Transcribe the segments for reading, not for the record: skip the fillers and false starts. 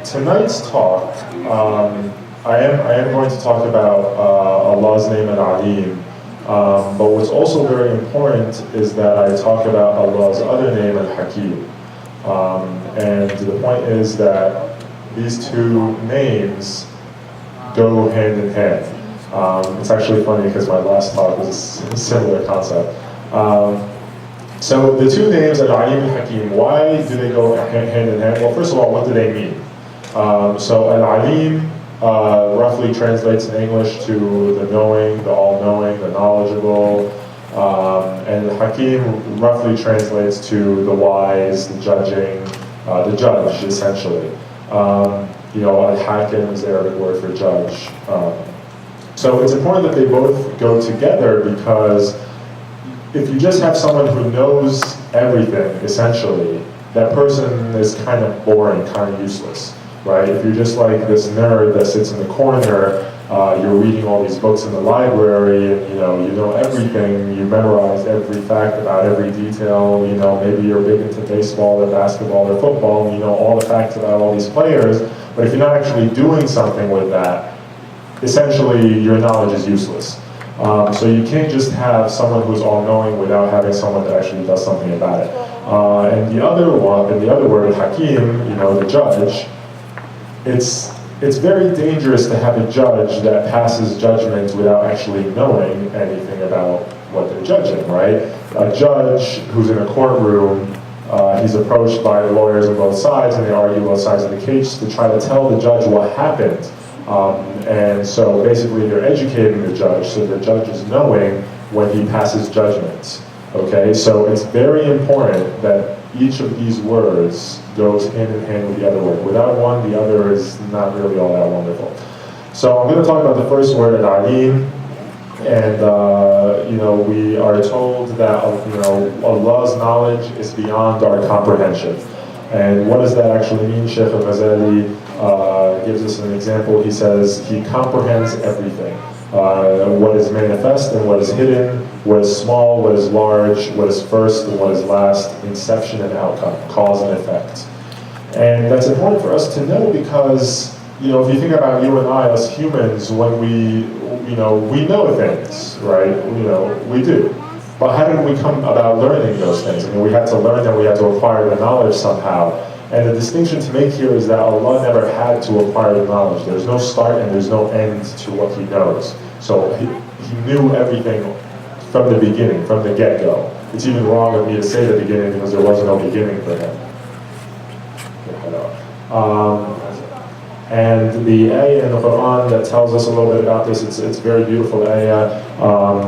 tonight's talk, I am going to talk about Allah's name Al-Aleem, but what's also very important is that I talk about Allah's other name Al-Hakim. And the point is that these two names go hand in hand. It's actually funny because my last talk was a similar concept. So the two names, Al-Aleem and Hakim, why do they go hand in hand? Well, first of all, what do they mean? So Al-Aleem roughly translates in English to the knowing, the all-knowing, the knowledgeable, and Hakim roughly translates to the wise, the judging, the judge, essentially. Al-Hakim is the Arabic word for judge. So it's important that they both go together, because if you just have someone who knows everything, essentially, that person is kind of boring, kind of useless, right? If you're just like this nerd that sits in the corner, you're reading all these books in the library, and you know everything, you memorized every fact about every detail, maybe you're big into baseball or basketball or football, and you know all the facts about all these players, but if you're not actually doing something with that, essentially your knowledge is useless. So you can't just have someone who's all-knowing without having someone that actually does something about it. And the other word, Hakim, the judge, it's very dangerous to have a judge that passes judgment without actually knowing anything about what they're judging, right? A judge who's in a courtroom, he's approached by lawyers on both sides, and they argue both sides of the case to try to tell the judge what happened. And so basically they're educating the judge, so the judge is knowing when he passes judgment. Okay, so it's very important that each of these words goes hand in hand with the other word. Without one, the other is not really all that wonderful. So I'm going to talk about the first word, Al-Aleem, and we are told that Allah's knowledge is beyond our comprehension. And what does that actually mean? Sheikh al-Ghazali gives us an example. He says he comprehends everything. What is manifest and what is hidden, what is small, what is large, what is first and what is last, inception and outcome, cause and effect. And that's important for us to know, because if you think about you and I as humans, when we know things, right? We do. But how did we come about learning those things? We had to learn them, we had to acquire the knowledge somehow. And the distinction to make here is that Allah never had to acquire the knowledge. There's no start and there's no end to what He knows. So He knew everything from the beginning, from the get-go. It's even wrong of me to say the beginning, because there was no beginning for Him. And the ayah in the Quran that tells us a little bit about this, it's very beautiful ayah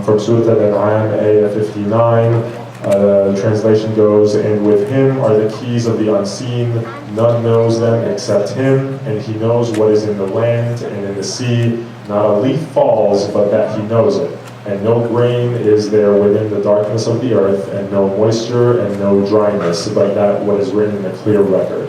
from Surah Al-An'am, ayah 59. The translation goes, and with Him are the keys of the unseen, none knows them except Him, and He knows what is in the land and in the sea. Not a leaf falls but that He knows it, and no grain is there within the darkness of the earth, and no moisture and no dryness, but that what is written in a clear record.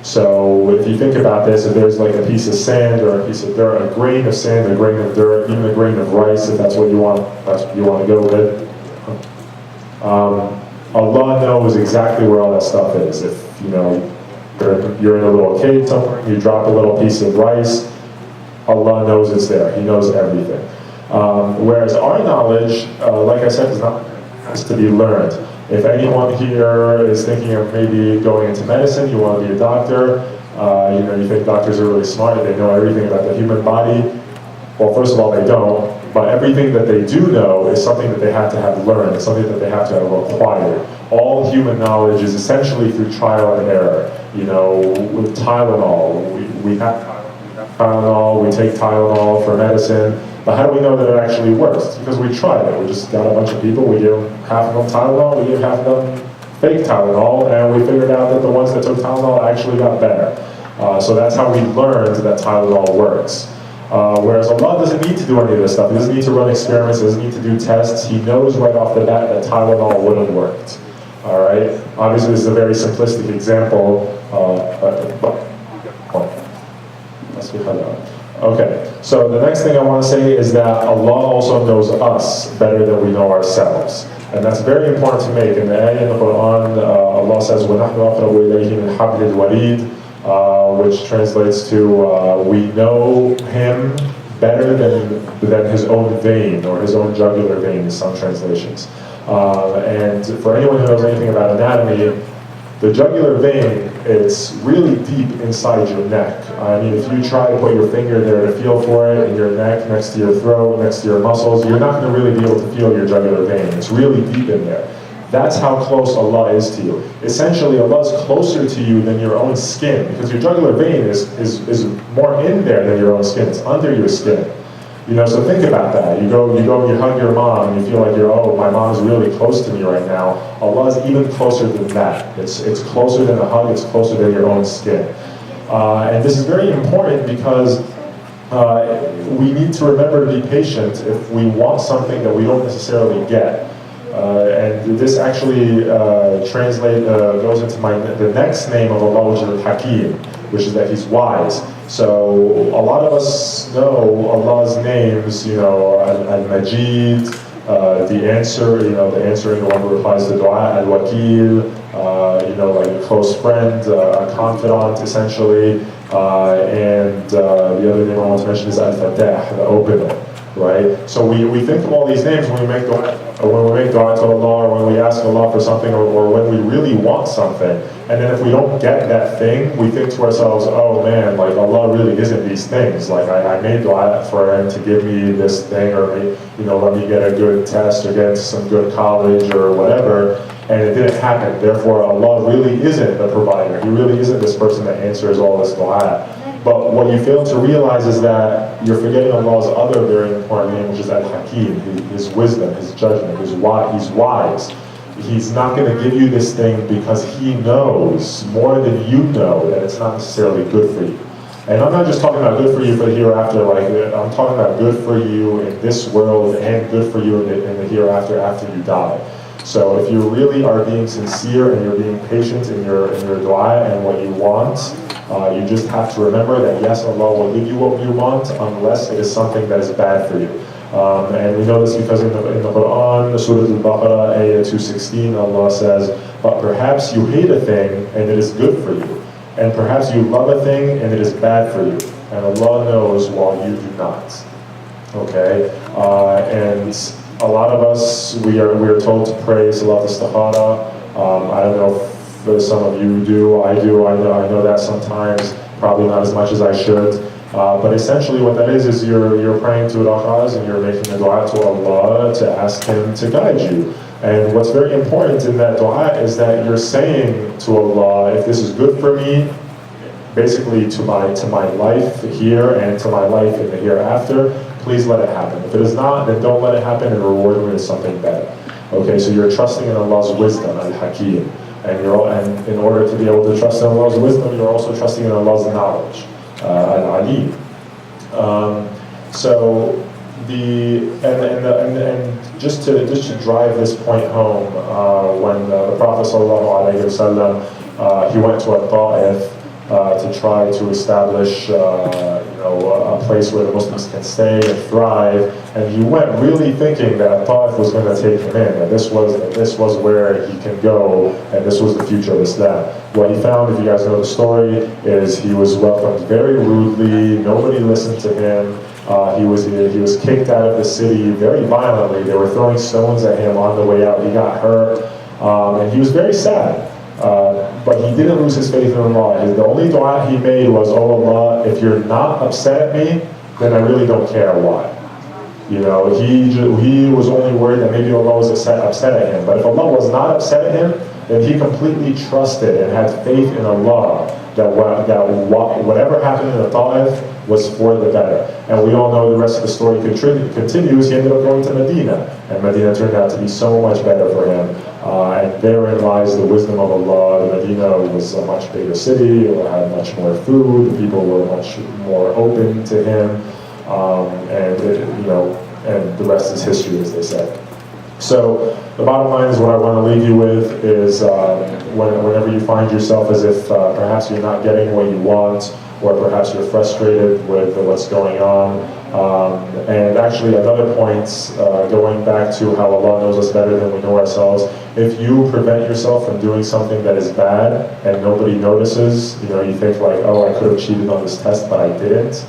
So if you think about this, if there's like a piece of sand or a piece of dirt, a grain of sand, a grain of dirt, even a grain of rice, if that's what you want to go with, Allah knows exactly where all that stuff is. If you're in a little cave somewhere, you drop a little piece of rice, Allah knows it's there. He knows everything. Whereas our knowledge, like I said, has to be learned. If anyone here is thinking of maybe going into medicine, you want to be a doctor, you think doctors are really smart, they know everything about the human body. Well, first of all, they don't, but everything that they do know is something that they have to have learned, it's something that they have to have acquired. All human knowledge is essentially through trial and error. With Tylenol, we have Tylenol, we take Tylenol for medicine, but how do we know that it actually works? It's because we tried it. We just got a bunch of people, we give half of them Tylenol, we give half of them fake Tylenol, and we figured out that the ones that took Tylenol actually got better. So that's how we learned that Tylenol works. Whereas Allah doesn't need to do any of this stuff. He doesn't need to run experiments, he doesn't need to do tests. He knows right off the bat that Tylenol would have worked. All right? Obviously this is a very simplistic example, Okay, so the next thing I want to say is that Allah also knows us better than we know ourselves. And that's very important to make. In the ayah in the Quran, Allah says, وَنَحْنُ أَقْرَبُ إِلَيْهِ مِنْ حَبْلِ الْوَرِيدِ which translates to we know him better than his own vein, or his own jugular vein in some translations. And for anyone who knows anything about anatomy, the jugular vein is really deep inside your neck. I mean, if you try to put your finger there to feel for it in your neck, next to your throat, next to your muscles, you're not going to really be able to feel your jugular vein. It's really deep in there. That's how close Allah is to you. Essentially, Allah is closer to you than your own skin, because your jugular vein is more in there than your own skin. It's under your skin. You know, so think about that. You go, you hug your mom, and you feel like my mom is really close to me right now. Allah is even closer than that. It's closer than a hug. It's closer than your own skin. And this is very important because we need to remember to be patient if we want something that we don't necessarily get. And this actually goes into the next name of Allah, which is Hakim, which is that He's wise. So a lot of us know Allah's names, Al-Majid, the answer, the answering, the one who replies to dua, Al-Wakil, like a close friend, a confidant, essentially. And the other name I want to mention is Al-Fatah, the opener, right? So we think of all these names when we make dua to Allah, or when we ask Allah for something, or when we really want something. And then if we don't get that thing, we think to ourselves, oh man, like Allah really isn't these things. Like I made dua for Him to give me this thing, or let me get a good test, or get into some good college, or whatever, and it didn't happen. Therefore, Allah really isn't the provider. He really isn't this person that answers all this dua. But what you fail to realize is that you're forgetting Allah's other very important name, which is Al-Hakim, His wisdom, His judgment, He's wise. He's not going to give you this thing because He knows more than you know that it's not necessarily good for you. And I'm not just talking about good for you for the hereafter, I'm talking about good for you in this world and good for you in the hereafter after you die. So if you really are being sincere and you're being patient in your dua and what you want, you just have to remember that yes, Allah will give you what you want unless it is something that is bad for you. And we know this because in the Quran, Surah Al-Baqarah, Ayah 216, Allah says, but perhaps you hate a thing and it is good for you. And perhaps you love a thing and it is bad for you. And Allah knows while you do not. Okay? And a lot of us, we are told to pray Salat Istikhara. I don't know if some of you do. I do. I know that sometimes. Probably not as much as I should. But essentially what that is you're praying to Al-Akhaz and you're making a dua to Allah to ask Him to guide you. And what's very important in that dua is that you're saying to Allah, if this is good for me, basically to my life here and to my life in the hereafter, please let it happen. If it is not, then don't let it happen and reward me with something better. Okay, so you're trusting in Allah's wisdom, Al-Hakim. And in order to be able to trust in Allah's wisdom, you're also trusting in Allah's knowledge. Al-Aleem. And just to drive this point home, when the Prophet ﷺ, he went to Ta'if to try to establish a place where the Muslims can stay and thrive, and he went really thinking that Ta'if was going to take him in, and this was where he can go, and this was the future of Islam. What he found, if you guys know the story, is he was welcomed very rudely. Nobody listened to him. He was kicked out of the city very violently. They were throwing stones at him on the way out. He got hurt, and he was very sad. But he didn't lose his faith in Allah. The only dua he made was, oh Allah, if you're not upset at me, then I really don't care why. He was only worried that maybe Allah was upset at him. But if Allah was not upset at him, then he completely trusted and had faith in Allah that whatever happened in the Ta'if was for the better. And we all know the rest of the story continues. He ended up going to Medina, and Medina turned out to be so much better for him. And therein lies the wisdom of Allah. Medina was a much bigger city, it had much more food, the people were much more open to him, and the rest is history, as they say. So the bottom line is what I want to leave you with is whenever you find yourself as if perhaps you're not getting what you want, or perhaps you're frustrated with what's going on. And actually another point, going back to how Allah knows us better than we know ourselves, if you prevent yourself from doing something that is bad and nobody notices, you know, you think like, oh, I could have cheated on this test, but I didn't.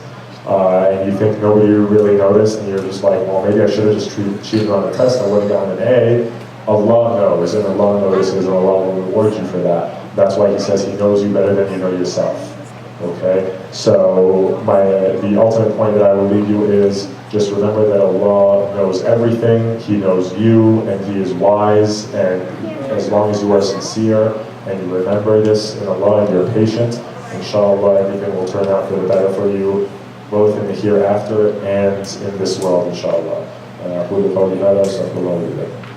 And you think nobody really noticed, and you're just like, well, maybe I should have just cheated on the test, I would have gotten an A. Allah knows, and Allah notices, and Allah will reward you for that. That's why He says He knows you better than you know yourself. Okay? So the ultimate point that I will leave you is just remember that Allah knows everything, He knows you, and He is wise, and as long as you are sincere and you remember this in Allah and you're patient, inshallah everything will turn out for the better for you, both in the hereafter and in this world, inshallah. أقول قولي هذا وأستغفر الله لي ولكم.